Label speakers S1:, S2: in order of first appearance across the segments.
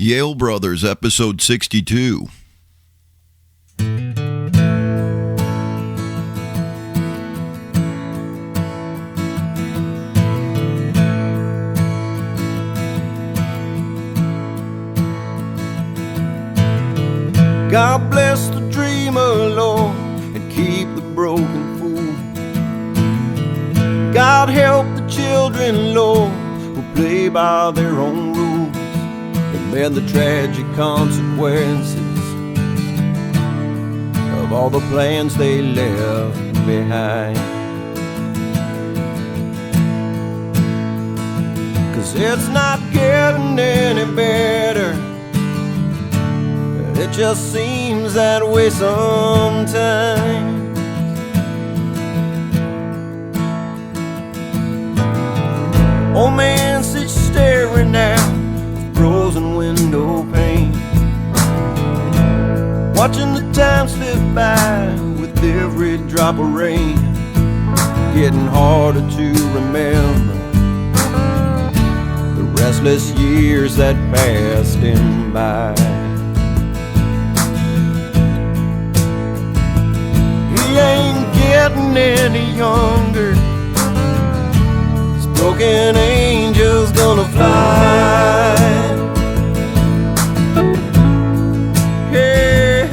S1: Yale Brothers, episode 62.
S2: God bless the dreamer, Lord, and keep the broken fool. God help the children, Lord, who play by their own rules and bear the tragic consequences of all the plans they left behind. 'Cause it's not getting any better. It just seems that way sometimes. Old man sits staring out of frozen window pane, watching the time slip by with every drop of rain. Getting harder to remember the restless years that passed him by. He ain't getting any younger. His broken angel's gonna fly. Yeah.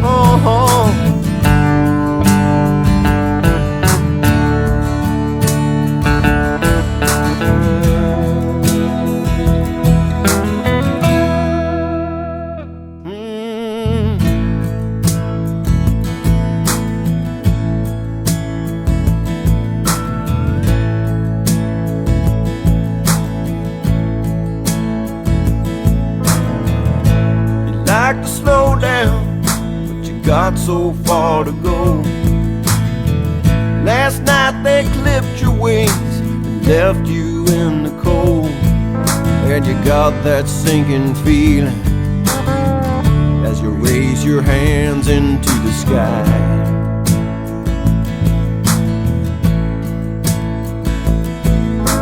S2: Oh. Like to slow down, but you got so far to go. Last night they clipped your wings and left you in the cold, and you got that sinking feeling as you raise your hands into the sky.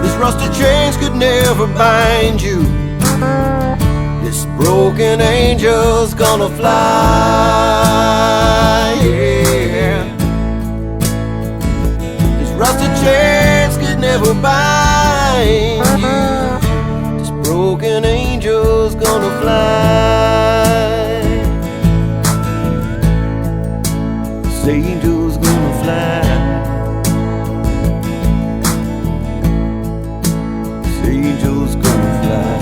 S2: This rusty chains could never bind you. This broken angel's gonna fly, yeah. These rusted chains could never bind you. This broken angel's gonna fly. This angel's gonna fly. This angel's gonna fly.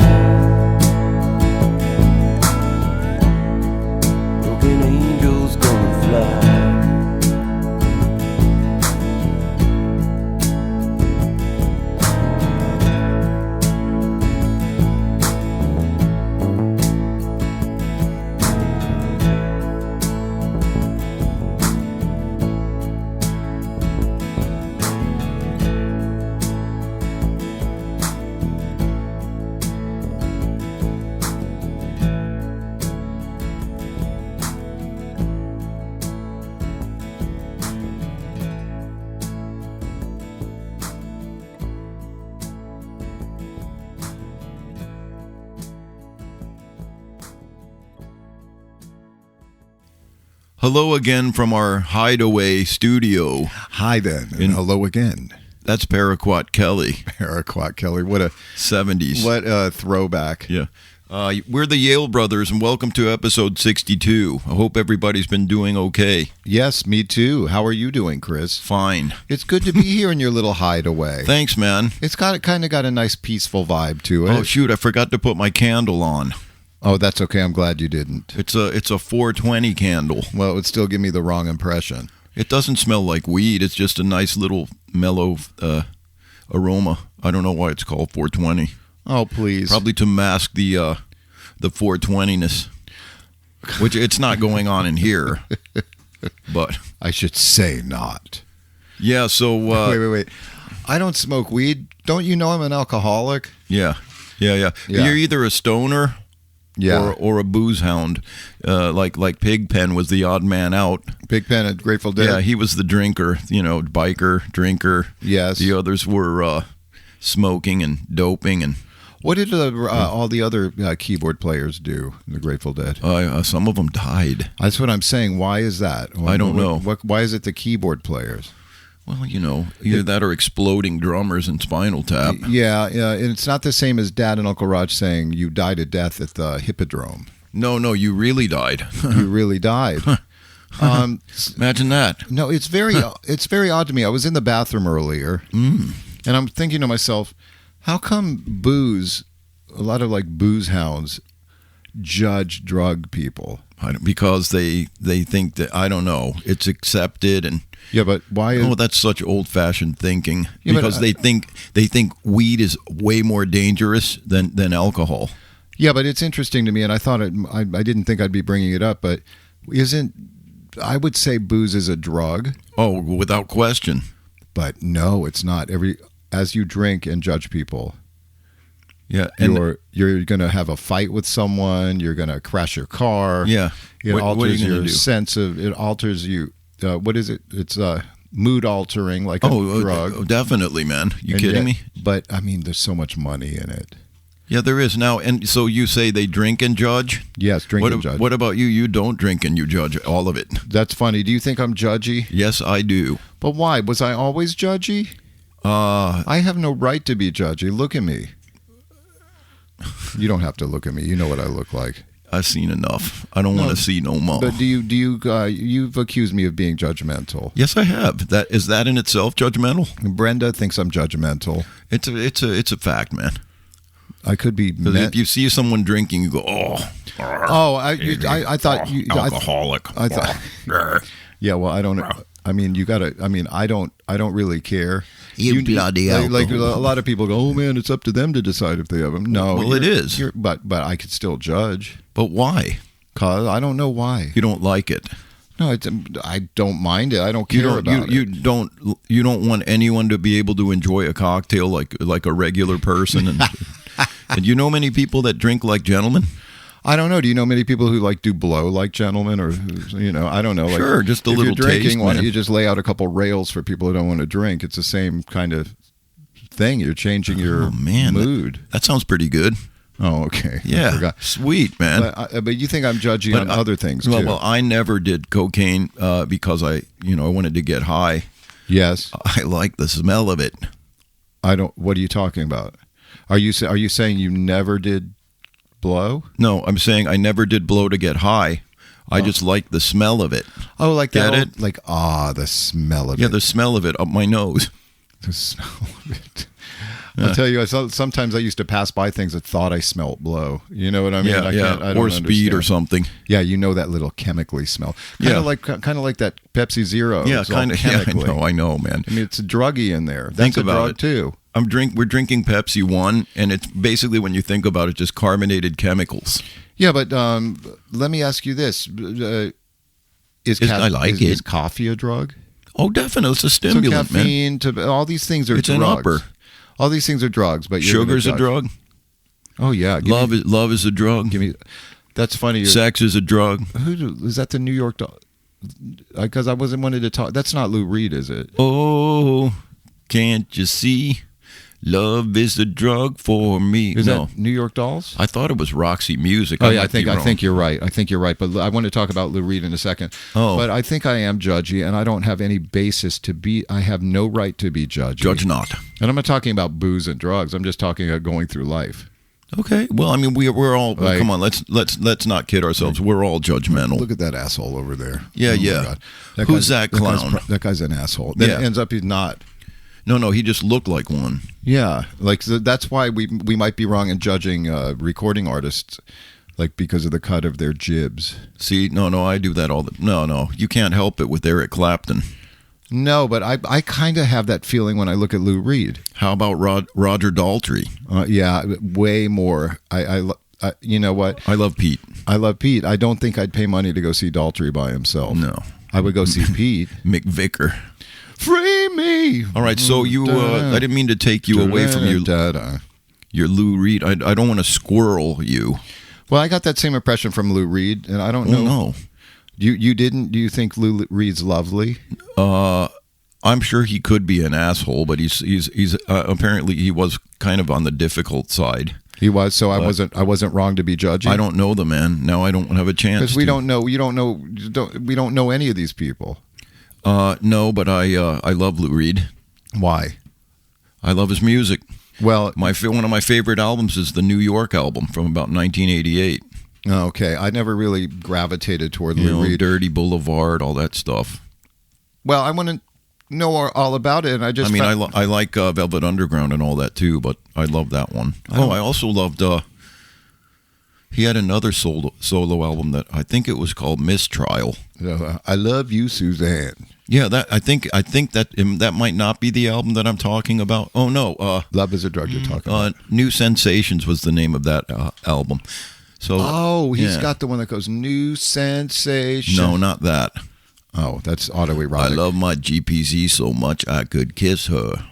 S1: Hello again from our hideaway studio.
S3: Hi then, and hello again.
S1: That's Paraquat Kelley.
S3: Paraquat Kelley, what a
S1: 70s.
S3: What a throwback.
S1: Yeah. We're the Yale Brothers, and welcome to episode 62. I hope everybody's been doing okay.
S3: Yes, me too. How are you doing, Chris?
S1: Fine.
S3: It's good to be here in your little hideaway.
S1: Thanks, man.
S3: It's kind of got a nice peaceful vibe to it.
S1: Oh, shoot, I forgot to put my candle on.
S3: Oh, that's okay. I'm glad you didn't.
S1: It's a 420 candle.
S3: Well, it would still give me the wrong impression.
S1: It doesn't smell like weed. It's just a nice little mellow aroma. I don't know why it's called 420.
S3: Oh, please.
S1: Probably to mask the 420-ness, which it's not going on in here. But
S3: I should say not.
S1: Yeah, so...
S3: Wait. I don't smoke weed. Don't you know I'm an alcoholic?
S1: Yeah. You're either a stoner
S3: Yeah.
S1: or a booze hound, like Pigpen was the odd man out.
S3: Pigpen at Grateful Dead.
S1: Yeah, he was the drinker, biker, drinker.
S3: Yes.
S1: The others were smoking and doping. And
S3: What did all the other keyboard players do in the Grateful Dead?
S1: some of them died.
S3: That's what I'm saying. Why is that?
S1: I don't know.
S3: Why is it the keyboard players?
S1: Well, either that or exploding drummers and Spinal Tap.
S3: Yeah, and it's not the same as Dad and Uncle Raj saying you died a death at the Hippodrome.
S1: No, you really died.
S3: You really died.
S1: Imagine that.
S3: No, it's very odd to me. I was in the bathroom earlier, and I'm thinking to myself, how come a lot of like booze hounds judge drug people?
S1: Because they think that, I don't know, it's accepted. And
S3: Yeah, but why?
S1: that's such old-fashioned thinking.
S3: Yeah,
S1: because they think weed is way more dangerous than alcohol.
S3: Yeah, but it's interesting to me, and I thought I didn't think I'd be bringing it up, but I would say booze is a drug.
S1: Oh, without question.
S3: But no, it's not. As you drink and judge people,
S1: Yeah, and
S3: you're going to have a fight with someone. You're going to crash your car.
S1: yeah,
S3: It
S1: what are
S3: alters
S1: you gonna
S3: your
S1: do?
S3: sense of. It alters you. What is it? It's mood altering, like a drug.
S1: Oh, definitely, man. You
S3: And
S1: kidding
S3: yet-
S1: me?
S3: But I mean, there's so much money in it.
S1: Yeah, there is now. And so you say they drink and judge?
S3: Yes, drink and judge.
S1: What about you? You don't drink and you judge all of it.
S3: That's funny. Do you think I'm judgy?
S1: Yes, I do.
S3: But why? Was I always judgy? I have no right to be judgy. Look at me. You don't have to look at me. You know what I look like.
S1: I've seen enough. I don't want to see no more.
S3: But you've accused me of being judgmental.
S1: Yes, I have. Is that in itself judgmental?
S3: Brenda thinks I'm judgmental.
S1: It's a fact, man.
S3: I could be.
S1: 'Cause if you see someone drinking, you go, oh.
S3: I thought you.
S1: Alcoholic.
S3: I thought. Yeah, well, I don't. I mean, you gotta. I mean, I don't really care.
S1: You bloody
S3: like a
S1: alcohol.
S3: lot of people go, oh man, it's up to them to decide if they have them. No,
S1: Well, it is.
S3: But I could still judge.
S1: But why?
S3: Cause I don't know why.
S1: You don't like it.
S3: No, I don't mind it. I don't care about
S1: you
S3: it.
S1: You don't want anyone to be able to enjoy a cocktail like a regular person. And, and you know many people that drink like gentlemen?
S3: I don't know. Do you know many people who do blow like gentlemen, or I don't know.
S1: Sure, just a
S3: if
S1: little
S3: you're drinking,
S1: taste,
S3: why don't
S1: man.
S3: you just lay out a couple rails for people who don't want to drink? It's the same kind of thing. You're changing your mood.
S1: That sounds pretty good.
S3: Oh, okay. I
S1: Yeah,
S3: forgot.
S1: sweet, man.
S3: But you think I'm judgy on other things too?
S1: Well, I never did cocaine because I wanted to get high.
S3: Yes.
S1: I like the smell of it.
S3: I don't. What are you talking about? Are you saying you never did blow?
S1: No, I'm saying I never did blow to get high. I just like the smell of it.
S3: Oh, like
S1: Get
S3: that.
S1: it?
S3: The smell of
S1: Yeah,
S3: it.
S1: the smell of it up my nose.
S3: The smell of it. I'll tell you, sometimes I used to pass by things that thought I smelled blow. You know what I mean? I don't
S1: or speed
S3: understand.
S1: or something.
S3: Yeah, you know that little chemically smell. Kind of like that Pepsi Zero.
S1: Yeah,
S3: It's all
S1: kind of. Yeah,
S3: chemically.
S1: I know, man.
S3: I mean, it's a druggy in there.
S1: Think
S3: That's a
S1: about
S3: drug
S1: it.
S3: too.
S1: We're drinking Pepsi One, and it's basically, when you think about it, just carbonated chemicals.
S3: Yeah, but let me ask you this:
S1: I like
S3: is
S1: it.
S3: coffee a drug?
S1: Oh, definitely, it's a stimulant,
S3: so
S1: man.
S3: caffeine, all these things are
S1: It's an
S3: drugs.
S1: upper.
S3: All these things are drugs, but you're
S1: Sugar's a
S3: gonna
S1: drug.
S3: Oh yeah,
S1: Love is a drug.
S3: Give me. That's funny.
S1: Sex is a drug.
S3: Is that the New York? Because I wasn't wanted to talk. That's not Lou Reed, is it?
S1: Oh, can't you see? Love is a drug for me.
S3: Is
S1: No,
S3: that New York Dolls?
S1: I thought it was Roxy Music.
S3: Oh yeah, I
S1: might be wrong.
S3: think you're right. I think you're right. But I want to talk about Lou Reed in a second.
S1: Oh.
S3: But I think I am judgy, and I don't have any basis to be. I have no right to be judgy.
S1: Judge not.
S3: And I'm not talking about booze and drugs. I'm just talking about going through life.
S1: Okay. Well, I mean, we're all.
S3: Like-
S1: come on, let's not kid ourselves. We're all judgmental.
S3: Look at that asshole over there.
S1: Yeah,
S3: Oh, my
S1: yeah.
S3: God.
S1: Who's that clown?
S3: That guy's an asshole. Then
S1: Yeah.
S3: it ends up he's not.
S1: No, he just looked like one.
S3: Yeah, that's why we might be wrong in judging recording artists, because of the cut of their jibs.
S1: See, no, I do that all the. No, you can't help it with Eric Clapton.
S3: No, but I kind of have that feeling when I look at Lou Reed.
S1: How about Roger Daltrey?
S3: Yeah, way more. You know what?
S1: I love Pete.
S3: I love Pete. I don't think I'd pay money to go see Daltrey by himself.
S1: No,
S3: I would go see Pete.
S1: Mick Vicker.
S3: Free me.
S1: All right, so you. I didn't mean to take you away from your Lou Reed. I don't want to squirrel you.
S3: Well, I got that same impression from Lou Reed, and I don't know.
S1: No.
S3: You didn't? Do you think Lou Reed's lovely?
S1: I'm sure he could be an asshole, but he's apparently he was kind of on the difficult side.
S3: He was, so I wasn't wrong to be judging.
S1: I don't know the man. Now I don't have a chance.
S3: Because we don't know any of these people.
S1: No, but I love Lou Reed.
S3: Why?
S1: I love his music.
S3: Well,
S1: one of my favorite albums is the New York album from about 1988.
S3: Okay, I never really gravitated toward Lou Reed.
S1: Dirty Boulevard, all that stuff.
S3: Well, I want to know all about it, and
S1: I like Velvet Underground and all that too, but I love that one. I also loved. He had another solo album that I think it was called Mistrial.
S3: I Love You, Suzanne.
S1: Yeah, I think that might not be the album that I'm talking about. Oh no,
S3: Love Is a Drug you're talking about.
S1: New Sensations was the name of that album. So
S3: he's got the one that goes New Sensation.
S1: No, not that.
S3: Oh, that's autoerotic.
S1: I love my GPZ so much I could kiss her.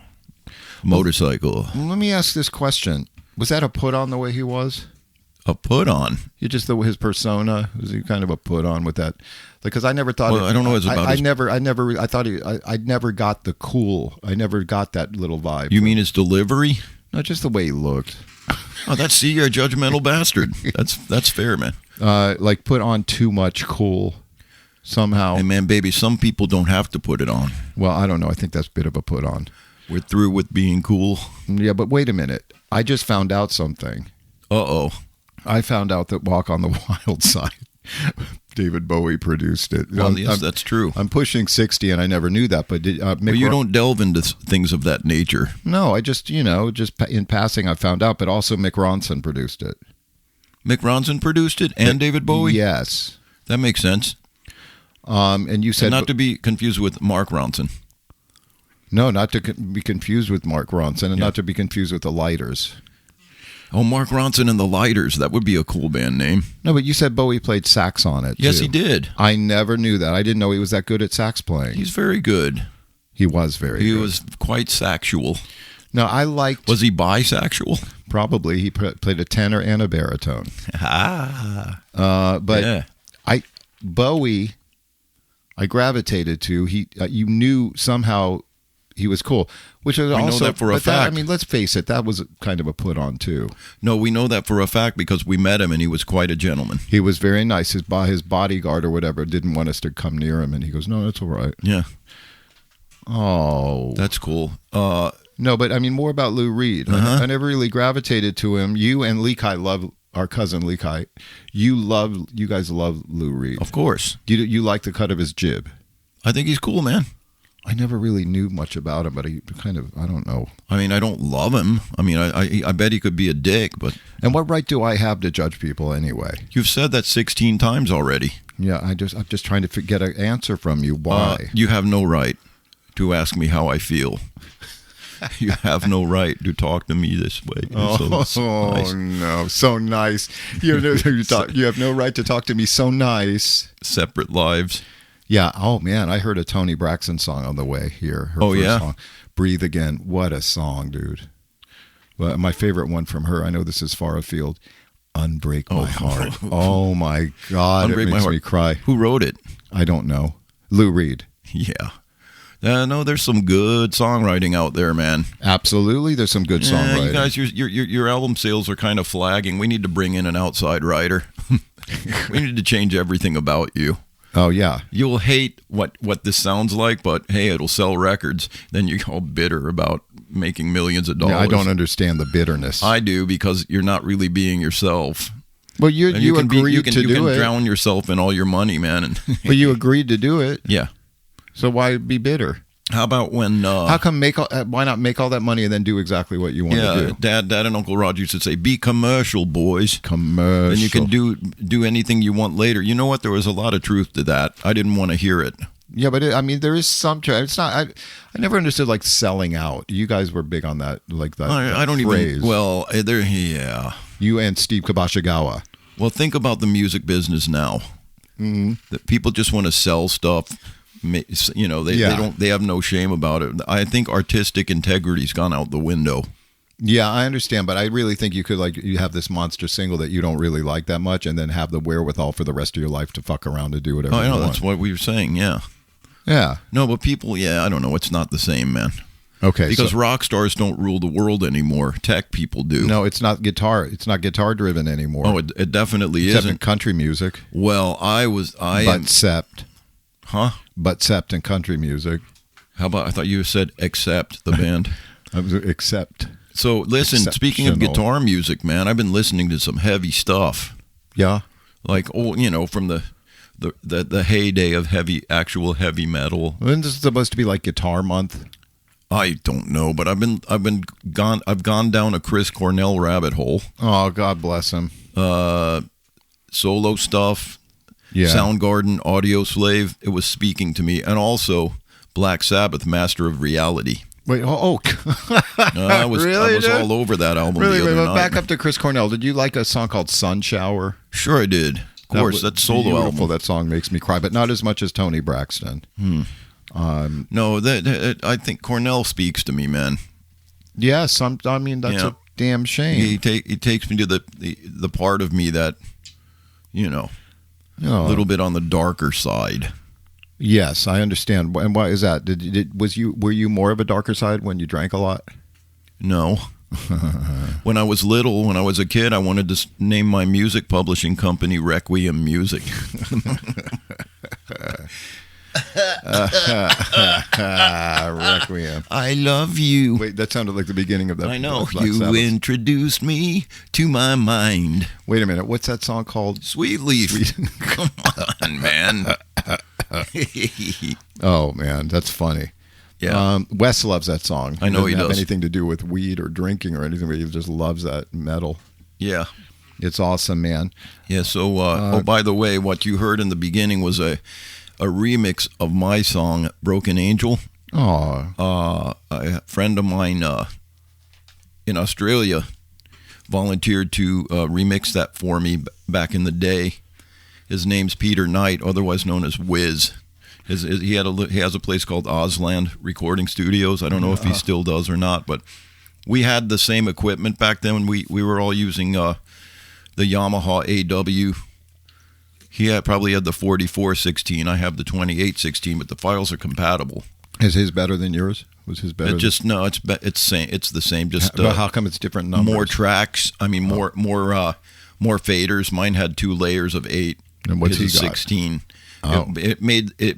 S1: Motorcycle.
S3: Well, let me ask this question: was that a put on the way he was?
S1: A put on?
S3: You just his persona, was he kind of a put on with that? Because I never thought.
S1: Well, I don't know. It's about.
S3: I never got the cool. I never got that little vibe.
S1: You mean his delivery?
S3: No, just the way he looked.
S1: Oh, you're a judgmental bastard. That's fair, man.
S3: Like put on too much cool somehow.
S1: Hey, man, baby, some people don't have to put it on.
S3: Well, I don't know. I think that's a bit of a put on.
S1: We're through with being cool.
S3: Yeah, but wait a minute. I just found out something.
S1: Uh-oh.
S3: I found out that Walk on the Wild Side, David Bowie produced it.
S1: Well, yes, that's true.
S3: I'm pushing 60, and I never knew that. But
S1: Mick, you don't delve into things of that nature.
S3: No, I just in passing, I found out. But also, Mick Ronson produced it.
S1: Mick Ronson produced it, and David Bowie.
S3: Yes,
S1: that makes sense.
S3: And you said
S1: not to be confused with Mark Ronson.
S3: No, not to be confused with Mark Ronson, and not to be confused with the Lighters.
S1: Oh, Mark Ronson and the Lighters. That would be a cool band name.
S3: No, but you said Bowie played sax on it,
S1: Yes,
S3: too.
S1: he did.
S3: I never knew that. I didn't know he was that good at sax playing.
S1: He's very good.
S3: He was very good.
S1: He was quite sexual.
S3: No, I liked...
S1: Was he bisexual?
S3: Probably. He played a tenor and a baritone. But
S1: yeah.
S3: Bowie, I gravitated to. You knew somehow... he was cool, which is also.
S1: We know that for a fact.
S3: Let's face it, that was kind of a put on too.
S1: No, we know that for a fact because we met him and he was quite a gentleman.
S3: He was very nice. His bodyguard or whatever didn't want us to come near him, and he goes, "No, that's all right."
S1: Yeah.
S3: Oh,
S1: that's cool.
S3: No, but I mean more about Lou Reed. I never really gravitated to him. You and Lee Kai love our cousin Lee Kai. You guys love Lou Reed,
S1: of course.
S3: You like the cut of his jib.
S1: I think he's cool, man.
S3: I never really knew much about him, but he kind of, I don't know.
S1: I mean, I don't love him. I mean, I bet he could be a dick, but...
S3: And what right do I have to judge people anyway?
S1: You've said that 16 times already.
S3: Yeah, I'm just trying to get an answer from you. Why?
S1: You have no right to ask me how I feel. You have no right to talk to me this way.
S3: So nice. No, so nice. You have no right to talk to me so nice.
S1: Separate lives.
S3: Yeah. Oh man, I heard a Toni Braxton song on the way here. Her first song, "Breathe Again." What a song, dude. Well, my favorite one from her. I know this is far afield. "Unbreak My Heart." Oh my God, it makes me cry.
S1: Who wrote it?
S3: I don't know. Lou Reed.
S1: Yeah. No, there's some good songwriting out there, man.
S3: Absolutely, there's some good songwriting.
S1: You guys, your album sales are kind of flagging. We need to bring in an outside writer. We need to change everything about you.
S3: Oh, yeah.
S1: You'll hate what this sounds like, but hey, it'll sell records. Then you're all bitter about making millions of dollars.
S3: Yeah, I don't understand the bitterness.
S1: I do, because you're not really being yourself.
S3: Well, you agreed to do it.
S1: You can drown yourself in all your money, man.
S3: But you agreed to do it.
S1: Yeah.
S3: So why be bitter?
S1: How about when...
S3: How come why not make all that money and then do exactly what you want to do?
S1: Dad and Uncle Roger used to say, be commercial, boys.
S3: Commercial.
S1: And you can do anything you want later. You know what? There was a lot of truth to that. I didn't want to hear it.
S3: Yeah, but there is some truth. It's not... I never understood, like, selling out. You guys were big on that, like that
S1: I don't
S3: phrase.
S1: Even... Well, yeah.
S3: You and Steve Kabashagawa.
S1: Well, think about the music business now.
S3: Mm-hmm.
S1: That people just want to sell stuff... They have no shame about it. I think artistic integrity's gone out the window.
S3: Yeah, I understand, but I really think you could you have this monster single that you don't really like that much, and then have the wherewithal for the rest of your life to fuck around and do whatever.
S1: I know,
S3: you want.
S1: that's what we were saying. Yeah.
S3: Yeah.
S1: No, but people, I don't know. It's not the same, man.
S3: Okay.
S1: Because rock stars don't rule the world anymore. Tech people do.
S3: No, it's not guitar. It's not guitar driven anymore.
S1: Oh, it definitely
S3: Except in
S1: isn't.
S3: country music.
S1: Well,
S3: Sept.
S1: Huh?
S3: But Sept in country music.
S1: How about, I thought you said Accept, the band.
S3: Accept.
S1: So, listen, speaking of guitar music, man, I've been listening to some heavy stuff.
S3: Yeah.
S1: Like, from the heyday of actual heavy metal.
S3: Isn't this supposed to be like Guitar Month?
S1: I don't know, but I've gone down a Chris Cornell rabbit hole.
S3: Oh, God bless him.
S1: Solo stuff.
S3: Yeah.
S1: Soundgarden, Audio Slave. It was speaking to me, and also Black Sabbath, Master of Reality.
S3: Wait,
S1: I was all over that album.
S3: Really,
S1: the other night.
S3: back up to Chris Cornell. Did you like a song called Sun Shower?
S1: Sure, I did. Of course, that's solo
S3: beautiful.
S1: album.
S3: That song makes me cry, but not as much as Toni Braxton.
S1: No, I think Cornell speaks to me, man.
S3: Yes, that's a damn shame.
S1: He takes me to the part of me that, a little bit on the darker side.
S3: Yes, I understand. And why is that? Were you more of a darker side when you drank a lot?
S1: No. When I was little, when I was a kid, I wanted to name my music publishing company Requiem Music.
S3: Requiem.
S1: I love you.
S3: Wait, that sounded like the beginning of that.
S1: I know.
S3: Black
S1: You
S3: Sabbath.
S1: introduced me to my mind.
S3: Wait a minute. What's that song called?
S1: Sweet Leaf. Come on, man.
S3: Oh, man. That's funny.
S1: Yeah.
S3: Wes loves that song.
S1: I know he
S3: doesn't have
S1: does.
S3: anything to do with weed or drinking or anything, but he just loves that metal.
S1: Yeah.
S3: It's awesome, man.
S1: Yeah. So, by the way, what you heard in the beginning was a remix of my song, Broken Angel.
S3: Oh.
S1: A friend of mine in Australia volunteered to remix that for me back in the day. His name's Peter Knight, otherwise known as Wiz. He has a place called Ozland Recording Studios. I don't know if he still does or not, but we had the same equipment back then. We were all using the Yamaha AW. He probably had the 4416. I have the 2816, but the files are compatible.
S3: Is his better than yours? Was his better?
S1: It's same. It's the same. Just
S3: but how come it's different numbers?
S1: More tracks. I mean, more faders. Mine had 2 layers of 8.
S3: And what's
S1: His
S3: he got?
S1: 16.
S3: Oh.
S1: It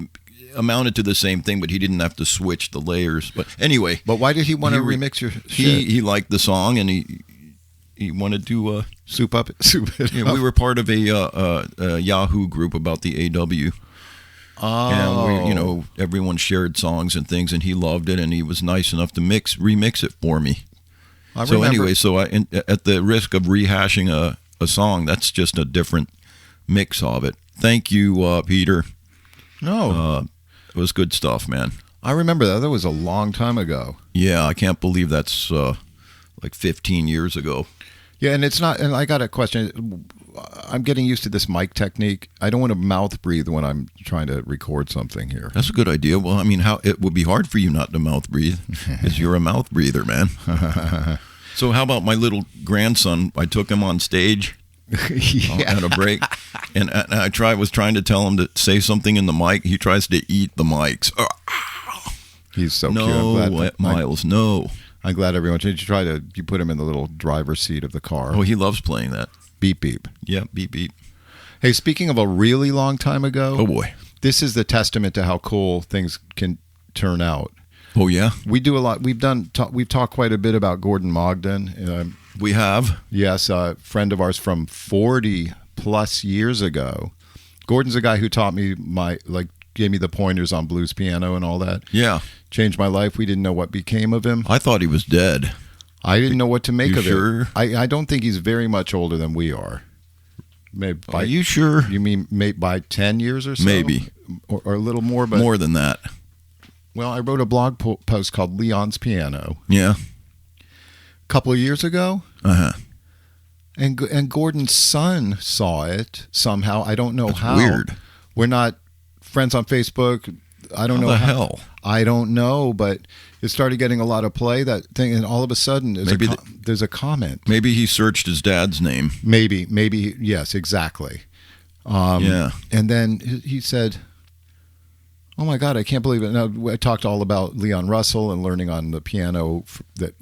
S1: amounted to the same thing, but he didn't have to switch the layers. But anyway.
S3: But why did he want to remix your shit?
S1: He liked the song, and he wanted to
S3: soup it.
S1: Yeah, we were part of a Yahoo group about the AW.
S3: Oh.
S1: And everyone shared songs and things, and he loved it, and he was nice enough to remix it for me. Anyway, at the risk of rehashing a song, that's just a different mix of it. Thank you, Peter.
S3: No.
S1: It was good stuff, man.
S3: I remember that. That was a long time ago.
S1: Yeah, I can't believe that's like 15 years ago.
S3: Yeah, and it's not. And I got a question. I'm getting used to this mic technique. I don't want to mouth breathe when I'm trying to record something here.
S1: That's a good idea. Well, I mean, it would be hard for you not to mouth breathe, because you're a mouth breather, man. So how about my little grandson? I took him on stage at a break, and I was trying to tell him to say something in the mic. He tries to eat the mics.
S3: He's so
S1: no,
S3: cute.
S1: Miles, no.
S3: I'm glad everyone. You put him in the little driver's seat of the car.
S1: Oh, he loves playing that.
S3: Beep beep.
S1: Yeah, beep beep.
S3: Hey, speaking of a really long time ago.
S1: Oh boy.
S3: This is the testament to how cool things can turn out.
S1: Oh yeah.
S3: We do a lot. We've talked quite a bit about Gordon Mogden.
S1: We have.
S3: Yes, a friend of ours from 40 plus years ago. Gordon's a guy who taught me gave me the pointers on blues piano and all that.
S1: Yeah.
S3: Changed my life. We didn't know what became of him.
S1: I thought he was dead.
S3: I didn't know what to make of
S1: sure?
S3: it. I don't think he's very much older than we are. Maybe
S1: Are you sure?
S3: You mean by 10 years or so?
S1: Maybe.
S3: Or a little more. But
S1: more than that.
S3: Well, I wrote a blog post called Leon's Piano.
S1: Yeah.
S3: A couple of years ago.
S1: Uh-huh.
S3: And Gordon's son saw it somehow. I don't know
S1: That's
S3: how.
S1: weird.
S3: We're not friends on Facebook. I don't know
S1: the hell.
S3: I don't know, but it started getting a lot of play, that thing, and all of a sudden there's a comment.
S1: Maybe he searched his dad's name.
S3: Maybe, yes, exactly.
S1: Yeah.
S3: And then he said, "Oh my God, I can't believe it." Now, I talked all about Leon Russell and learning on the piano that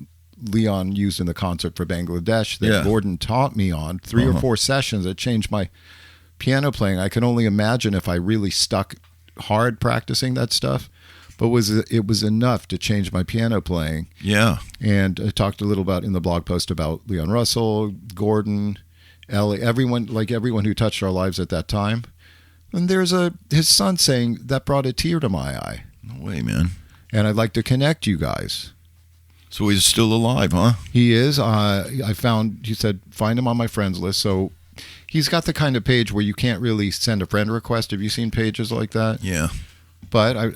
S3: Leon used in the concert for Bangladesh that Gordon taught me on 3 or 4 sessions. It changed my piano playing. I can only imagine if I really stuck hard practicing that stuff, but it was enough to change my piano playing.
S1: Yeah.
S3: And I talked a little about in the blog post about Leon Russell, Gordon, Ellie, everyone who touched our lives at that time. And there's his son saying that brought a tear to my eye.
S1: No way, man.
S3: And I'd like to connect you guys.
S1: So he's still alive, huh?
S3: He is. He said, find him on my friends list. So he's got the kind of page where you can't really send a friend request. Have you seen pages like that?
S1: Yeah.
S3: But I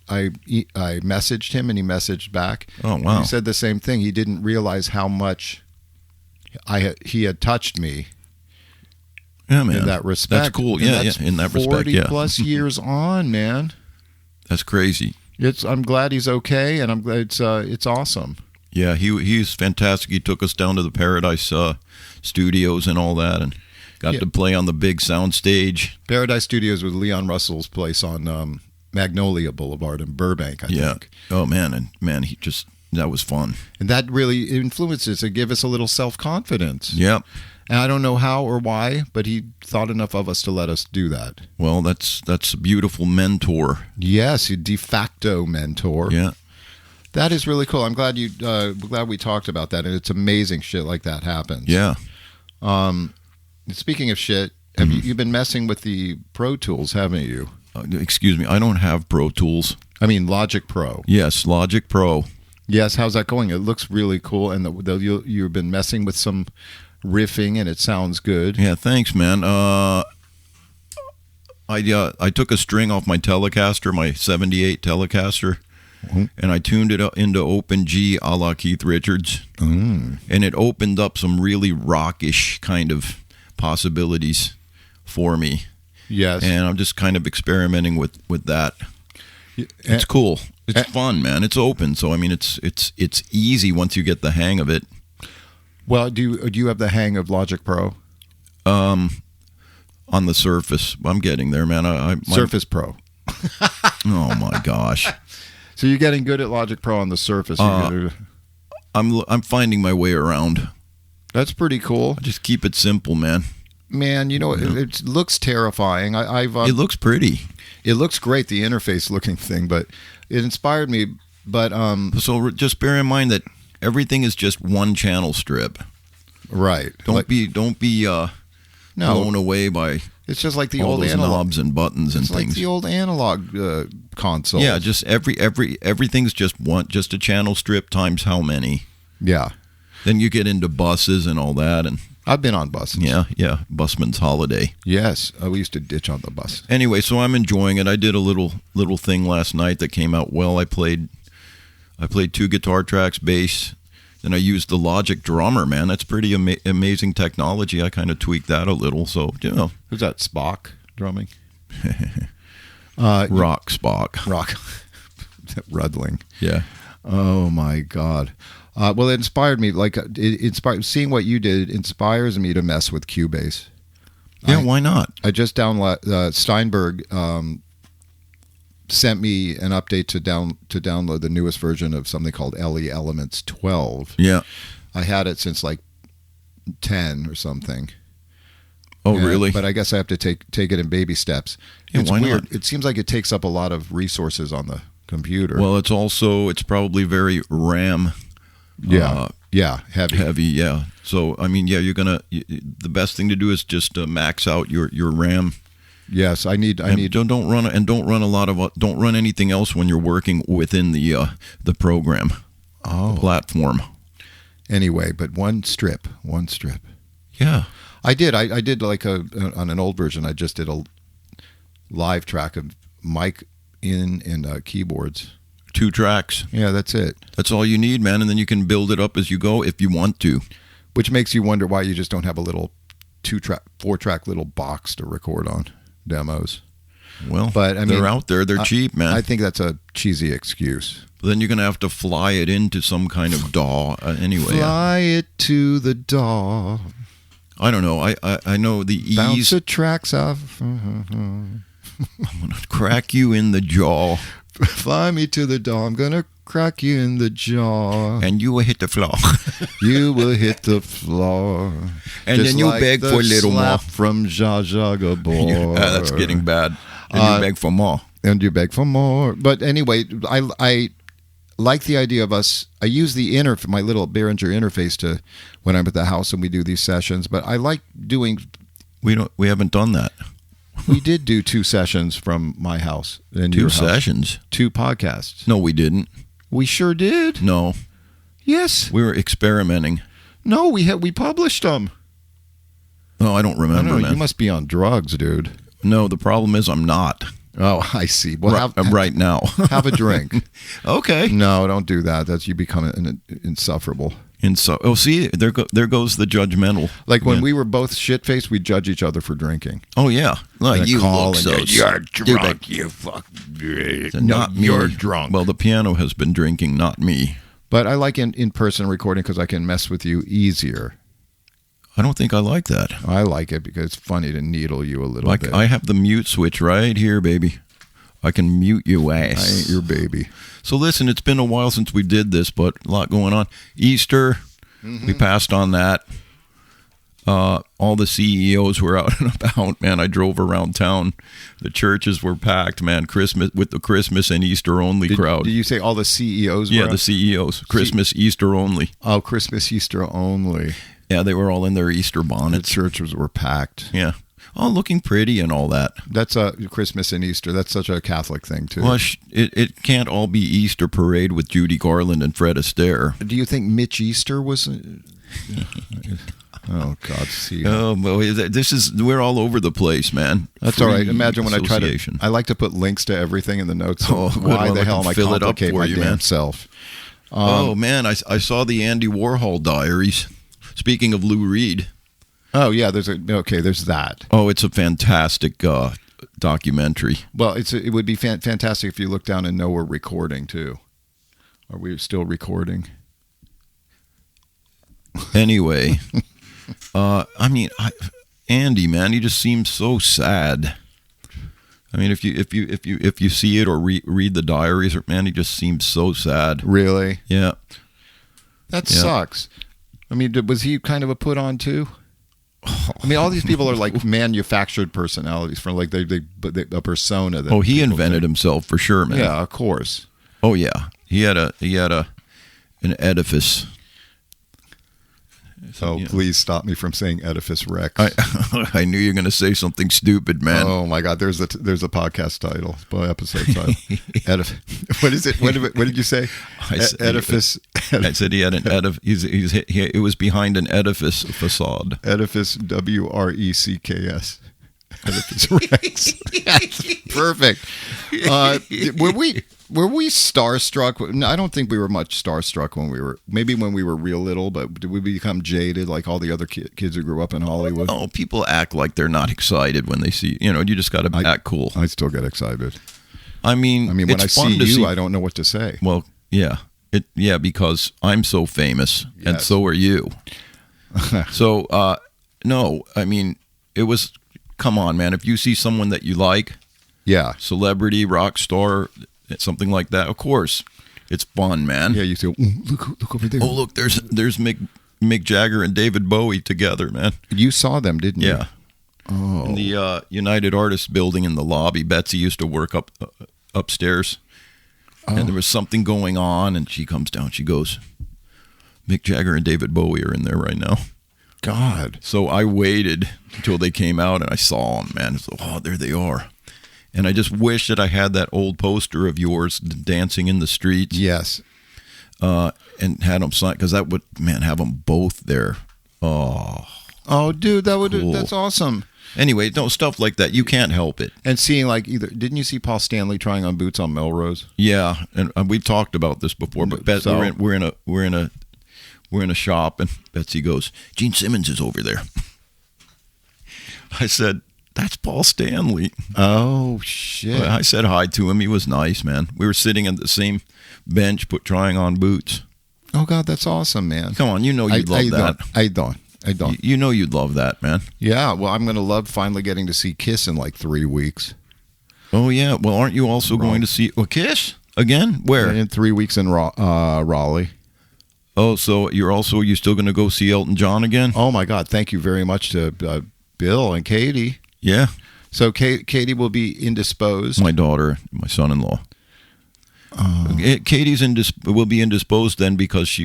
S3: messaged him and he messaged back.
S1: Oh, wow.
S3: He said the same thing. He didn't realize how much he had touched me.
S1: Yeah, man.
S3: In that respect.
S1: That's cool. Yeah, in that respect,
S3: 40 plus years on, man.
S1: That's crazy.
S3: I'm glad he's okay, and I'm glad it's awesome.
S1: Yeah, he's fantastic. He took us down to the Paradise Studios and all that, and got to play on the big sound stage.
S3: Paradise Studios was Leon Russell's place on Magnolia Boulevard in Burbank, I think.
S1: Oh, man. That was fun.
S3: And that really influences it, gave us a little self-confidence.
S1: Yep.
S3: And I don't know how or why, but he thought enough of us to let us do that.
S1: Well, that's a beautiful mentor.
S3: Yes, a de facto mentor.
S1: Yeah.
S3: That is really cool. I'm glad glad we talked about that, and it's amazing shit like that happens.
S1: Yeah.
S3: Speaking of shit, have you've been messing with the Pro Tools, haven't you?
S1: Excuse me, I don't have Pro Tools.
S3: I mean Logic Pro.
S1: Yes, Logic Pro.
S3: Yes, how's that going? It looks really cool, and you've been messing with some riffing, and it sounds good.
S1: Yeah, thanks, man. I took a string off my Telecaster, my 78 Telecaster, and I tuned it up into Open G a la Keith Richards, and it opened up some really rockish kind of possibilities for me.
S3: Yes.
S1: And I'm just kind of experimenting with that. It's cool. It's fun, man. It's open, so I mean, it's easy once you get the hang of it.
S3: Well, do you have the hang of Logic Pro?
S1: On the Surface, I'm getting there, man.
S3: Surface Pro.
S1: Oh my gosh!
S3: So you're getting good at Logic Pro on the Surface.
S1: I'm finding my way around.
S3: That's pretty cool.
S1: I just keep it simple, man.
S3: Man, you know, it looks terrifying.
S1: It looks pretty.
S3: It looks great, the interface looking thing, but it inspired me. But
S1: so just bear in mind that everything is just one channel strip.
S3: Right.
S1: Don't be blown away by
S3: it's just like the
S1: all
S3: old
S1: those
S3: analog
S1: knobs and buttons and
S3: it's
S1: things.
S3: Like the old analog console.
S1: Yeah, just everything's just a channel strip times how many.
S3: Yeah.
S1: Then you get into buses and all that, and
S3: I've been on buses.
S1: Yeah, busman's holiday.
S3: Yes, we used to ditch on the bus.
S1: Anyway, so I'm enjoying it. I did a little thing last night that came out well. I played 2 guitar tracks, bass. Then I used the Logic drummer, man. That's pretty amazing technology. I kind of tweaked that a little, so, you know.
S3: Who's that, Spock drumming?
S1: Rock Spock.
S3: Rock. Rudling.
S1: Yeah.
S3: Oh, my God. Well, it inspired me. Seeing what you did inspires me to mess with Cubase.
S1: Yeah, why not?
S3: I just downloaded Steinberg sent me an update to download the newest version of something called LE Elements 12.
S1: Yeah.
S3: I had it since like 10 or something.
S1: Oh, really?
S3: But I guess I have to take it in baby steps.
S1: Yeah,
S3: it's
S1: why
S3: weird.
S1: not?
S3: It seems like it takes up a lot of resources on the computer.
S1: Well, it's probably very RAM.
S3: Heavy.
S1: Yeah. So I mean, yeah, the best thing to do is just max out your RAM.
S3: Yes, I need.
S1: Don't run anything else when you're working within the program. The platform.
S3: Anyway, but one strip.
S1: Yeah.
S3: I did like on an old version. I just did a live track of mic in and keyboards.
S1: 2 tracks.
S3: Yeah, that's it.
S1: That's all you need, man, and then you can build it up as you go if you want to.
S3: Which makes you wonder why you just don't have a little 4-track little box to record on demos.
S1: Well,
S3: but I mean,
S1: they're out there. They're cheap, man.
S3: I think that's a cheesy excuse.
S1: Then you're going to have to fly it into some kind of DAW anyway.
S3: Fly it to the DAW.
S1: I don't know. I know the
S3: Bounce
S1: ease.
S3: the tracks off.
S1: I'm going to crack you in the jaw.
S3: Fly me to the DAW. I'm going to crack you in the jaw.
S1: And you will hit the floor.
S3: You will hit the floor.
S1: And
S3: Just
S1: then you
S3: like
S1: beg
S3: the
S1: for a little more.
S3: slap from Zsa Gabor.
S1: That's getting bad. And you beg for more.
S3: And you beg for more. But anyway, I like the idea of us. I use the my little Behringer interface when I'm at the house and we do these sessions. But I like doing.
S1: We haven't done that.
S3: We did do 2 sessions from my house. And
S1: 2 sessions?
S3: 2 podcasts.
S1: No, we didn't.
S3: We sure did.
S1: No.
S3: Yes.
S1: We were experimenting.
S3: No, we published them.
S1: No, I don't remember, man.
S3: You must be on drugs, dude.
S1: No, the problem is I'm not.
S3: Oh, I see. Well,
S1: right now.
S3: Have a drink.
S1: Okay.
S3: No, don't do that. You become insufferable.
S1: See, there goes the judgmental.
S3: Like when we were both shit-faced, we'd judge each other for drinking.
S1: Oh, yeah. Like, you
S3: call
S1: look
S3: and
S1: so
S3: go, you're
S1: stupid.
S3: drunk, you fucking...
S1: Not me.
S3: You're drunk.
S1: Well, the piano has been drinking, not me.
S3: But I like in-person recording because I can mess with you easier.
S1: I don't think I like that.
S3: I like it because it's funny to needle you a little bit.
S1: I have the mute switch right here, baby. I can mute your ass.
S3: I ain't your baby.
S1: So listen, it's been a while since we did this, but a lot going on. Easter, we passed on that. All the CEOs were out and about, man. I drove around town. The churches were packed, man. Christmas with the Christmas and Easter only crowd.
S3: Did you say all the CEOs were
S1: Yeah,
S3: out?
S1: the CEOs. Christmas, Easter only.
S3: Oh, Christmas, Easter only.
S1: Yeah, they were all in their Easter
S3: The
S1: bonnets.
S3: churches were packed.
S1: Yeah. Oh, looking pretty and all that.
S3: That's Christmas and Easter. That's such a Catholic thing, too.
S1: Well, it can't all be Easter parade with Judy Garland and Fred Astaire.
S3: Do you think Mitch Easter was... Oh, God. See.
S1: Oh, boy, we're all over the place, man.
S3: That's all right. Imagine when
S1: association.
S3: I like to put links to everything in the notes.
S1: Oh,
S3: So
S1: good.
S3: why
S1: Well,
S3: the
S1: I
S3: hell
S1: can
S3: am I
S1: fill it up
S3: complicate
S1: for
S3: my
S1: you,
S3: damn
S1: man.
S3: self?
S1: Oh, man, I saw the Andy Warhol Diaries. Speaking of Lou Reed.
S3: Oh, yeah, there's that.
S1: Oh, it's a fantastic documentary.
S3: Well, it would be fantastic if you look down and know we're recording, too. Are we still recording?
S1: Anyway, Andy, man, he just seems so sad. I mean, if you see it or read the diaries, man, he just seems so sad.
S3: Really?
S1: Yeah.
S3: That sucks. I mean, was he kind of a put on too? I mean, all these people are like manufactured personalities from like a persona. That
S1: he invented himself for sure, man.
S3: Yeah, of course.
S1: Oh yeah, he had an edifice.
S3: So please stop me from saying Edifice Rex.
S1: I knew you were going to say something stupid, man.
S3: Oh my God, there's a podcast title, episode title. What is it? What did you say? Edifice.
S1: I said he had an edifice. It was behind an edifice facade.
S3: Edifice WRECKS. Edifice Rex. Yes, perfect. Were we starstruck? No, I don't think we were much starstruck when we were real little, but did we become jaded like all the other kids who grew up in Hollywood?
S1: Oh, people act like they're not excited when they see, you just got to act cool.
S3: I still get excited.
S1: I mean,
S3: when I see you, I don't know what to say.
S1: Well, yeah. Because I'm so famous and so are you. So, no, I mean, it was, come on, man. If you see someone that you like, celebrity, rock star, something like that, of course, it's fun, man.
S3: Yeah, you say, look over there.
S1: Oh, look, there's Mick Jagger and David Bowie together, man.
S3: You saw them, didn't you?
S1: Yeah. Oh. In the United Artists building in the lobby. Betsy used to work upstairs. And there was something going on, and she comes down. She goes, Mick Jagger and David Bowie are in there right now.
S3: God.
S1: So I waited until they came out, and I saw them, man. So, there they are. And I just wish that I had that old poster of yours dancing in the streets.
S3: Yes.
S1: And had them sign, because that would, man, have them both there.
S3: Oh, dude,
S1: Cool.
S3: That's awesome.
S1: Anyway, no, stuff like that. You can't help it.
S3: And seeing didn't you see Paul Stanley trying on boots on Melrose?
S1: Yeah, and we've talked about this before, but we're in a shop, and Betsy goes, Gene Simmons is over there. I said, That's Paul Stanley.
S3: Oh, shit.
S1: I said hi to him. He was nice, man. We were sitting at the same bench, trying on boots.
S3: Oh, God, that's awesome, man.
S1: Come on, you know you'd love that.
S3: I don't.
S1: You know you'd love that, man.
S3: Yeah, well, I'm going to love finally getting to see Kiss in like 3 weeks.
S1: Oh, yeah. Well, aren't you also going to see Kiss again? Where?
S3: In 3 weeks in Raleigh.
S1: Oh, so you still going to go see Elton John again?
S3: Oh, my God. Thank you very much to Bill and Katie.
S1: Yeah.
S3: So Katie will be indisposed.
S1: My daughter, my son-in-law. Katie's will be indisposed then because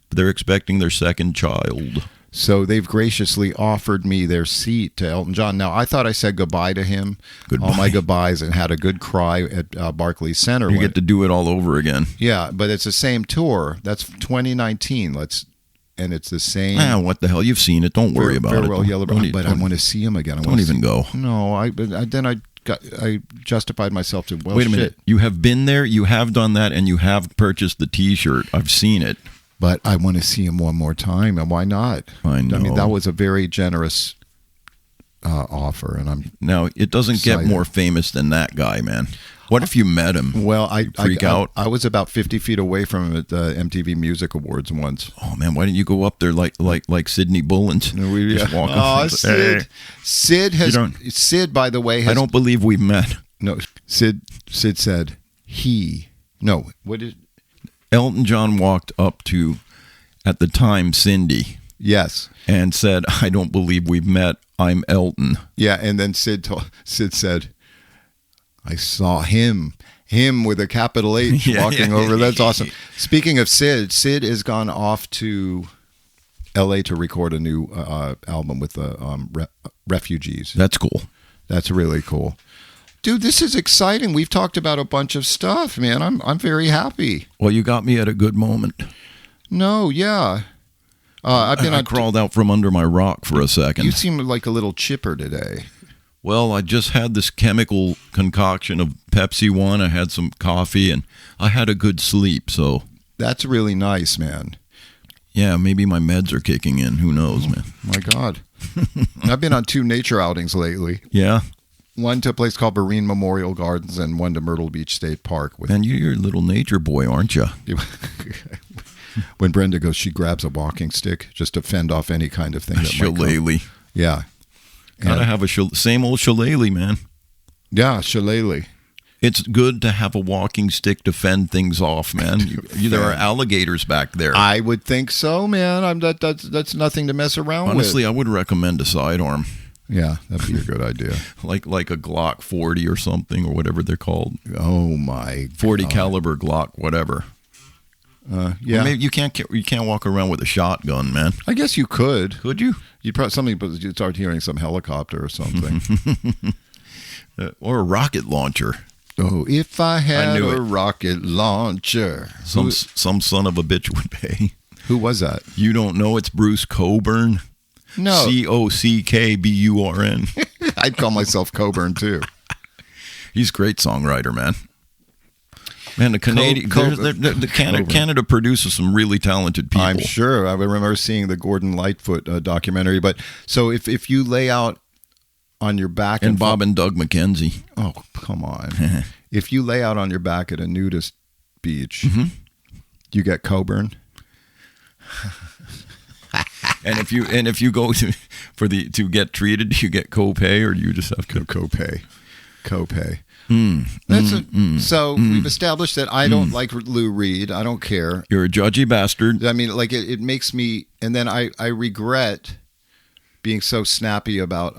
S1: they're expecting their second child.
S3: So they've graciously offered me their seat to Elton John. Now, I thought I said goodbye to him, all my goodbyes, and had a good cry at Barclays Center.
S1: You get to do it all over again.
S3: Yeah, but it's the same tour. That's 2019. And it's the same.
S1: What the hell? You've seen it. Don't worry about it.
S3: Farewell, Yellow Brown. But I want to see him again.
S1: Don't even go.
S3: No, I justified myself to,
S1: wait a minute. You have been there, you have done that, and you have purchased the T-shirt. I've seen it.
S3: But I want to see him one more time, and why not?
S1: I know.
S3: I mean, that was a very generous offer, and
S1: Now, it doesn't
S3: excited.
S1: get more famous than that guy, man. What if you met him?
S3: Well, I
S1: freak out.
S3: I was about 50 feet away from him at the MTV Music Awards once.
S1: Oh man, why didn't you go up there like Sidney Bullens?
S3: Just
S1: walk
S3: up. Sid. Sid, by the way, has.
S1: I don't believe we've met.
S3: No, Sid said he. No, what is?
S1: Elton John walked up to, at the time, Cindy.
S3: Yes.
S1: And said, "I don't believe we've met. I'm Elton."
S3: Yeah, and then Sid said, I saw him with a capital H walking over. That's awesome. Speaking of Sid has gone off to L.A. to record a new album with the Refugees.
S1: That's cool.
S3: That's really cool. Dude, this is exciting. We've talked about a bunch of stuff, man. I'm very happy.
S1: Well, you got me at a good moment.
S3: No, yeah.
S1: I crawled out from under my rock for a second.
S3: You seem like a little chipper today.
S1: Well, I just had this chemical concoction of Pepsi One. I had some coffee, and I had a good sleep, so...
S3: That's really nice, man.
S1: Yeah, maybe my meds are kicking in. Who knows, man?
S3: My God. I've been on 2 nature outings lately.
S1: Yeah?
S3: One to a place called Marine Memorial Gardens and one to Myrtle Beach State Park.
S1: And you're a little nature boy, aren't you?
S3: When Brenda goes, she grabs a walking stick just to fend off any kind of thing.
S1: Shillelagh.
S3: Yeah.
S1: Gotta have a same old shillelagh, man.
S3: Yeah, shillelagh.
S1: It's good to have a walking stick to fend things off, man. There are alligators back there.
S3: I would think so, man. That's nothing to mess around with.
S1: Honestly, I would recommend a sidearm.
S3: Yeah, that'd be a good idea.
S1: like a Glock 40 or something, or whatever they're called.
S3: Oh my
S1: 40 caliber Glock, whatever.
S3: Yeah,
S1: well, maybe you can't walk around with a shotgun, man.
S3: I guess you could.
S1: Could you?
S3: You'd start hearing some helicopter or something,
S1: or a rocket launcher.
S3: Oh, if I had a rocket launcher,
S1: some son of a bitch would pay.
S3: Who was that?
S1: You don't know? It's Bruce Cockburn.
S3: No,
S1: Cockburn.
S3: I'd call myself Coburn too.
S1: He's a great songwriter, man. Man, the Canadian, Canada produces some really talented people.
S3: I'm sure. I remember seeing the Gordon Lightfoot documentary. But so if you lay out on your back,
S1: and Bob and Doug McKenzie.
S3: Oh, come on! If you lay out on your back at a nudist beach, you get Coburn.
S1: And if you go to get treated, you get copay, or you just have to
S3: copay. So we've established that I don't like Lou Reed. I don't care.
S1: You're a judgy bastard.
S3: I mean, like it makes me, and then I regret being so snappy about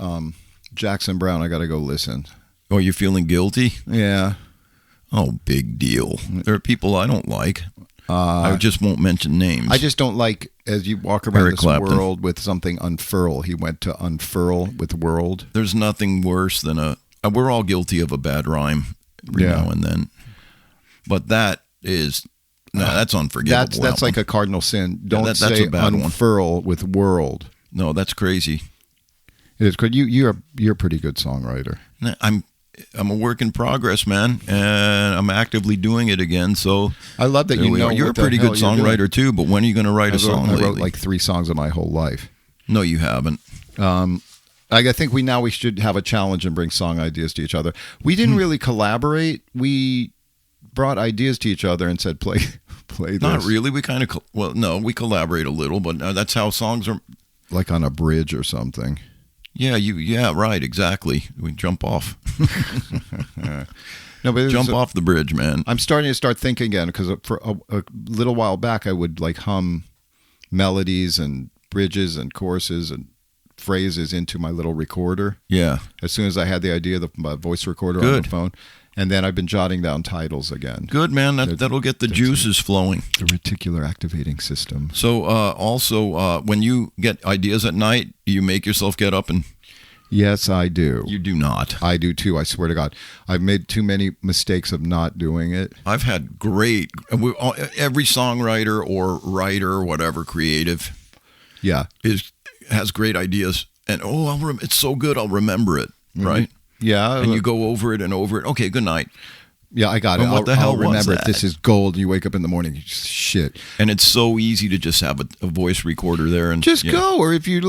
S3: Jackson Browne. I got to go listen.
S1: Oh, you feeling guilty?
S3: Yeah.
S1: Oh, big deal. There are people I don't like. I just won't mention names.
S3: I just don't like, as you walk around this world with something unfurl. He went to unfurl with world.
S1: There's nothing worse than we're all guilty of a bad rhyme every now and then. But that is, that's unforgivable.
S3: That's like a cardinal sin. Don't say unfurl with world.
S1: No, that's crazy.
S3: It is good. You're a pretty good songwriter.
S1: I'm a work in progress, man, and I'm actively doing it again. So
S3: I love that
S1: you're a pretty good songwriter too. But when are you going to write a song?
S3: I wrote like 3 songs of my whole life.
S1: No, you haven't.
S3: I think we should have a challenge and bring song ideas to each other. We didn't really collaborate. We brought ideas to each other and said, play this.
S1: Not really. We kind of, we collaborate a little, but that's how songs are.
S3: Like on a bridge or something.
S1: Yeah, right, exactly. We jump off.
S3: No, but
S1: jump off the bridge, man.
S3: I'm starting to think again, because for a little while back, I would like hum melodies and bridges and choruses and phrases into my little recorder.
S1: Yeah.
S3: As soon as I had the idea, my voice recorder on the phone. And then I've been jotting down titles again.
S1: Good, man. That'll get the juices flowing.
S3: The reticular activating system.
S1: So also, when you get ideas at night, you make yourself get up and...
S3: Yes, I do.
S1: You do not.
S3: I do too, I swear to God. I've made too many mistakes of not doing it.
S1: I've had every songwriter or writer or whatever, creative, has great ideas. And, it's so good, I'll remember it, right?
S3: Yeah.
S1: And you go over it and over it. Okay, good night.
S3: Yeah, I got it.
S1: What the hell was
S3: remember
S1: that?
S3: It. This is gold. You wake up in the morning, shit.
S1: And it's so easy to just have a voice recorder there and
S3: just go. Or if you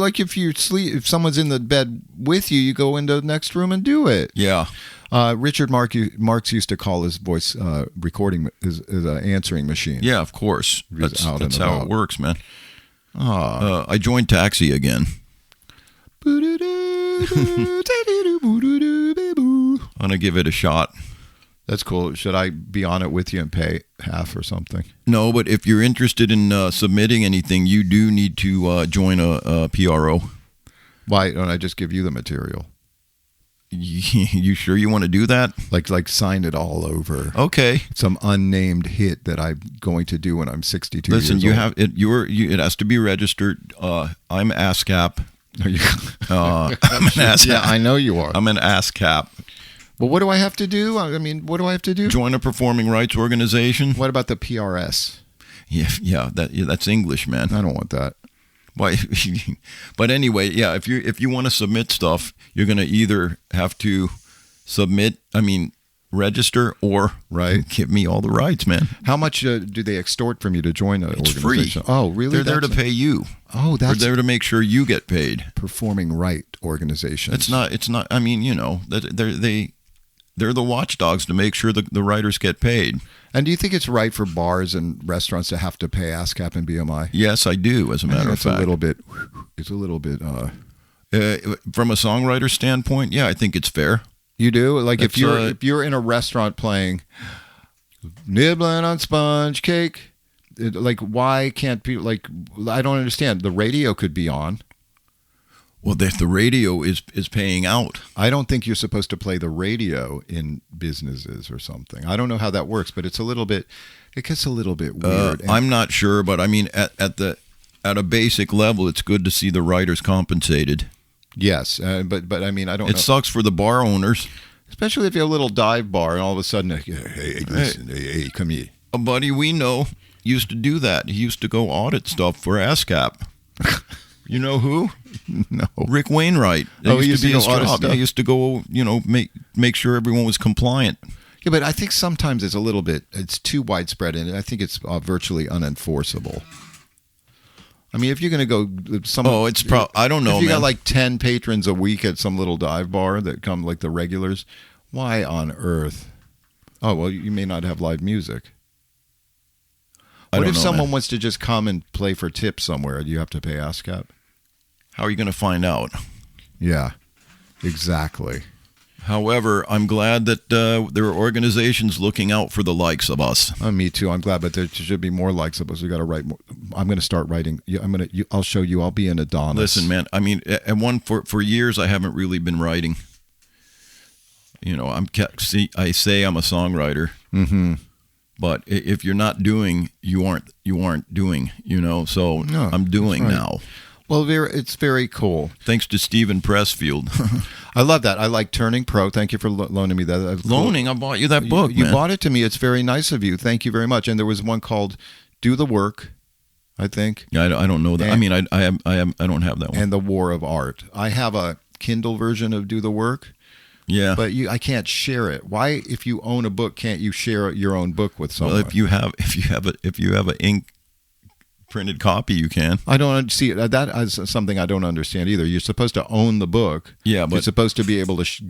S3: sleep, if someone's in the bed with you, you go into the next room and do it.
S1: Yeah.
S3: Richard Marx used to call his voice recording his answering machine.
S1: Yeah, of course. That's how it works, man. I joined Taxi again. I'm gonna give it a shot.
S3: That's cool. Should I be on it with you and pay half or something?
S1: No, but if you're interested in submitting anything, you do need to join a PRO.
S3: Why don't I just give you the material?
S1: You sure you want to do that?
S3: Like sign it all over.
S1: Okay.
S3: Some unnamed hit that I'm going to do when I'm 62
S1: Listen,
S3: years old.
S1: It has to be registered. I'm ASCAP. I'm an ASCAP.
S3: Yeah, I know you are.
S1: I'm an ASCAP.
S3: Well, what do I have to do? I mean, what do I have to do?
S1: Join a performing rights organization.
S3: What about the PRS?
S1: Yeah, that's English, man.
S3: I don't want that.
S1: Why? But anyway, yeah. If you want to submit stuff, you're going to either have to register or give me all the rights, man.
S3: How much do they extort from you to join an organization?
S1: Free.
S3: Oh, really?
S1: They're there to pay you.
S3: Oh,
S1: they're there to make sure you get paid.
S3: Performing right organization.
S1: It's not. I mean, they're the watchdogs to make sure the writers get paid.
S3: And do you think it's right for bars and restaurants to have to pay ASCAP and BMI?
S1: Yes, I do. As a matter of fact,
S3: it's a little bit.
S1: From a songwriter standpoint, yeah, I think it's fair.
S3: You do? Like if you're in a restaurant playing nibbling on sponge cake, why can't people, I don't understand. The radio could be on.
S1: Well, if the radio is paying out.
S3: I don't think you're supposed to play the radio in businesses or something. I don't know how that works, but it gets a little bit weird.
S1: I'm not sure, but I mean, at a basic level, it's good to see the writers compensated.
S3: Yes, but I mean, I don't know.
S1: It sucks for the bar owners.
S3: Especially if you're a little dive bar and all of a sudden, hey, listen, hey, come here.
S1: A buddy we know used to do that. He used to go audit stuff for ASCAP. You know who?
S3: No.
S1: Rick Wainwright.
S3: He used to be his job.
S1: He used to go, make sure everyone was compliant.
S3: Yeah, but I think sometimes it's too widespread, and I think it's virtually unenforceable. I mean, if you're going to go...
S1: I don't know,
S3: If you
S1: man.
S3: got like 10 patrons a week at some little dive bar that come like the regulars, why on earth? Oh, well, you may not have live music. What if someone wants to just come and play for tips somewhere? Do you have to pay ASCAP?
S1: How are you going to find out?
S3: Yeah, exactly.
S1: However, I'm glad that there are organizations looking out for the likes of us.
S3: Me too. I'm glad, but there should be more likes of us. We got to write more. I'm going to start writing. I'll show you. I'll be an Adonis.
S1: Listen, man. I mean, for years I haven't really been writing. I say I'm a songwriter.
S3: Mm-hmm.
S1: But if you're not doing, you aren't doing. So no, I'm doing now.
S3: Well, it's very cool.
S1: Thanks to Stephen Pressfield.
S3: I love that. I like Turning Pro. Thank you for loaning me that.
S1: Loaning? I bought you that book,
S3: You bought it to me. It's very nice of you. Thank you very much. And there was one called Do the Work, I think.
S1: Yeah, I don't know that. I mean, I don't have that one.
S3: And The War of Art. I have a Kindle version of Do the Work.
S1: Yeah.
S3: But I can't share it. Why, if you own a book, can't you share your own book with someone?
S1: Well, if you have an ink Printed copy, you can.
S3: I don't see it. That is something I don't understand either. You're supposed to own the book.
S1: Yeah, but
S3: you're supposed to be able to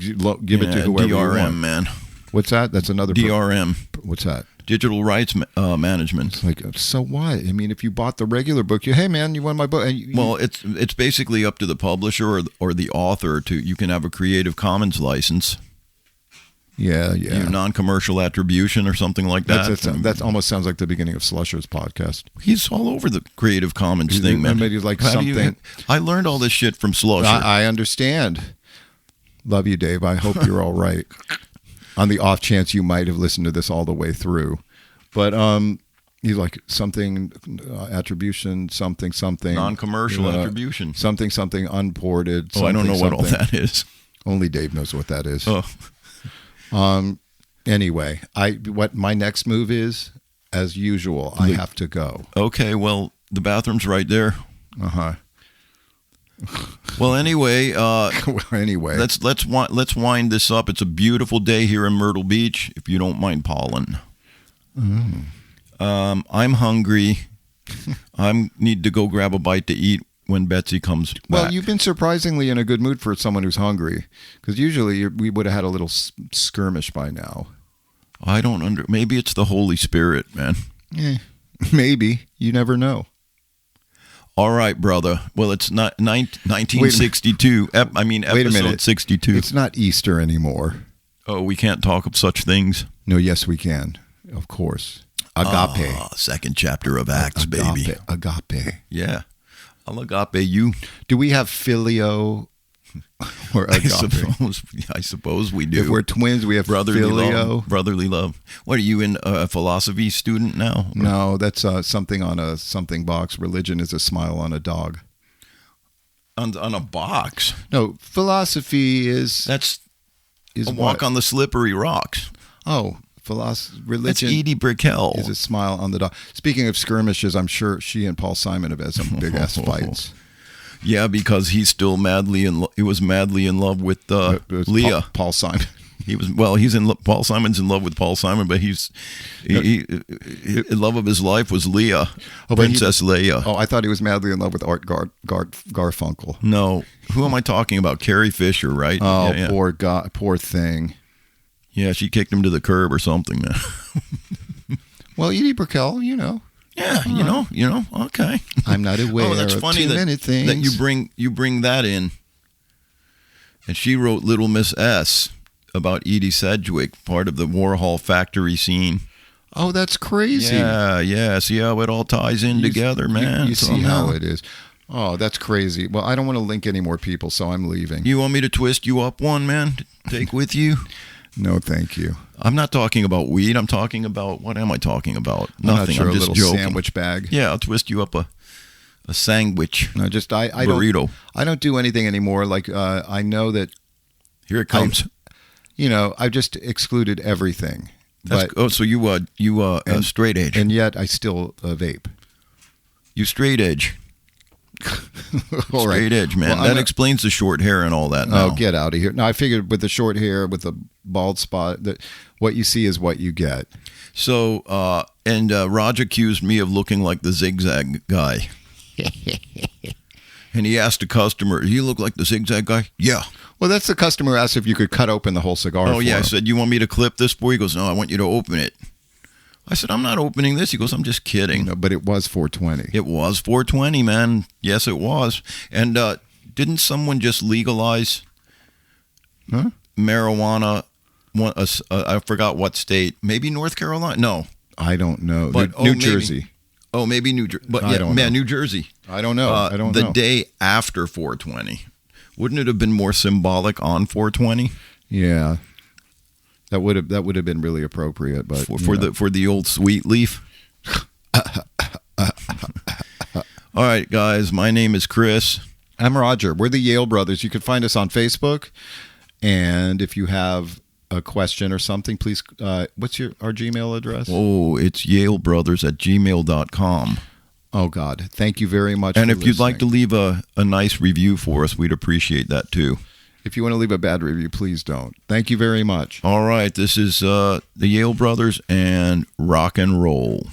S3: give it to whoever you want.
S1: DRM, man.
S3: What's that? That's another
S1: DRM.
S3: What's that?
S1: Digital rights management.
S3: It's like, so what? I mean, if you bought the regular book, hey man, you want my book? And
S1: well, it's basically up to the publisher or the author to. You can have a Creative Commons license.
S3: Yeah.
S1: Non-commercial attribution or something like that.
S3: That almost sounds like the beginning of Slusher's podcast.
S1: He's all over the Creative Commons thing, man.
S3: Maybe like something.
S1: I learned all this shit from Slusher.
S3: I understand. Love you, Dave. I hope you're all right. On the off chance you might have listened to this all the way through, but he's like something attribution, something
S1: non-commercial attribution,
S3: something unported.
S1: I don't know what all that is.
S3: Only Dave knows what that is.
S1: Oh.
S3: Anyway, what my next move is, as usual, I have to go.
S1: Okay, well, the bathroom's right there.
S3: Uh-huh.
S1: Well, anyway,
S3: let's
S1: wind this up. It's a beautiful day here in Myrtle Beach, if you don't mind pollen. I'm hungry. I need to go grab a bite to eat when Betsy comes back.
S3: Well, you've been surprisingly in a good mood for someone who's hungry, because usually we would have had a little skirmish by now.
S1: I don't maybe it's the Holy Spirit, man.
S3: Maybe. You never know.
S1: All right, brother. Well, it's not 1962. Episode 62.
S3: It's not Easter anymore.
S1: Oh, we can't talk of such things?
S3: No, yes, we can. Of course. Agape.
S1: Second chapter of Acts, baby.
S3: Agape.
S1: Yeah. I'll agape you.
S3: Do we have filio or agape?
S1: I suppose we do.
S3: If we're twins, we have
S1: brotherly love. What, are you in a philosophy student now?
S3: No, that's something on a something box. Religion is a smile on a dog.
S1: On a box?
S3: No, philosophy is
S1: a walk on the slippery rocks.
S3: Oh, religion.
S1: That's Edie Brickell.
S3: Is a smile on the dog. Speaking of skirmishes, I'm sure she and Paul Simon have had some big ass fights.
S1: Yeah, because he's still he was madly in love with Leah.
S3: Paul Simon.
S1: Paul Simon's in love with Paul Simon, but the love of his life was Leah, Princess Leia.
S3: Oh, I thought he was madly in love with Art Garfunkel.
S1: No, who am I talking about? Carrie Fisher, right?
S3: Oh, yeah. Poor thing.
S1: Yeah, she kicked him to the curb or something, man.
S3: Well, Edie Brickell, you know.
S1: Yeah, you know. Okay.
S3: I'm not aware
S1: that's
S3: of
S1: funny
S3: too many things.
S1: That you bring that in. And she wrote Little Miss S about Edie Sedgwick, part of the Warhol factory scene.
S3: Oh, that's crazy.
S1: Yeah. See how it all ties in together, man.
S3: You see how it is. Oh, that's crazy. Well, I don't want to link any more people, so I'm leaving.
S1: You want me to twist you up one, man, to take with you?
S3: No, thank you.
S1: I'm not talking about weed. I'm talking about, what am I talking about?
S3: Nothing.
S1: I'm
S3: sure,
S1: just
S3: a little
S1: joking.
S3: Sandwich bag.
S1: Yeah, I'll twist you up a sandwich.
S3: No,
S1: burrito.
S3: I don't do anything anymore. Like I know that.
S1: Here it comes.
S3: I've just excluded everything.
S1: So you straight edge,
S3: and yet I still vape.
S1: You straight edge.
S3: All right.
S1: Straight edge, man. That explains the short hair and all that. Now.
S3: Oh, get out of here! No, I figured with the short hair, with the bald spot, that what you see is what you get.
S1: So, Raj accused me of looking like the zigzag guy, and he asked a customer, "Do you look like the zigzag guy?" Yeah.
S3: Well, that's the customer asked if you could cut open the whole cigar.
S1: Oh yeah, I said, "You want me to clip this for you?" He goes, "No, I want you to open it." I said, "I'm not opening this." He goes, "I'm just kidding."
S3: No, but it was 420.
S1: It was 420, man. Yes, it was. And didn't someone just legalize marijuana? I forgot what state. Maybe North Carolina? No.
S3: I don't know.
S1: But
S3: New Jersey.
S1: Oh, maybe New Jersey. But New Jersey.
S3: I don't know. I don't know.
S1: The day after 420. Wouldn't it have been more symbolic on 420?
S3: Yeah. That would have been really appropriate, but
S1: for the old sweet leaf. All right, guys. My name is Chris.
S3: I'm Roger. We're the Yale Brothers. You can find us on Facebook, and if you have a question or something, please. What's our Gmail address?
S1: Oh, it's yalebrothers@gmail.com.
S3: Oh God, thank you very much.
S1: And if you'd like to leave a nice review for us, we'd appreciate that too.
S3: If you want to leave a bad review, please don't. Thank you very much.
S1: All right, this is the Yale Brothers and rock and roll.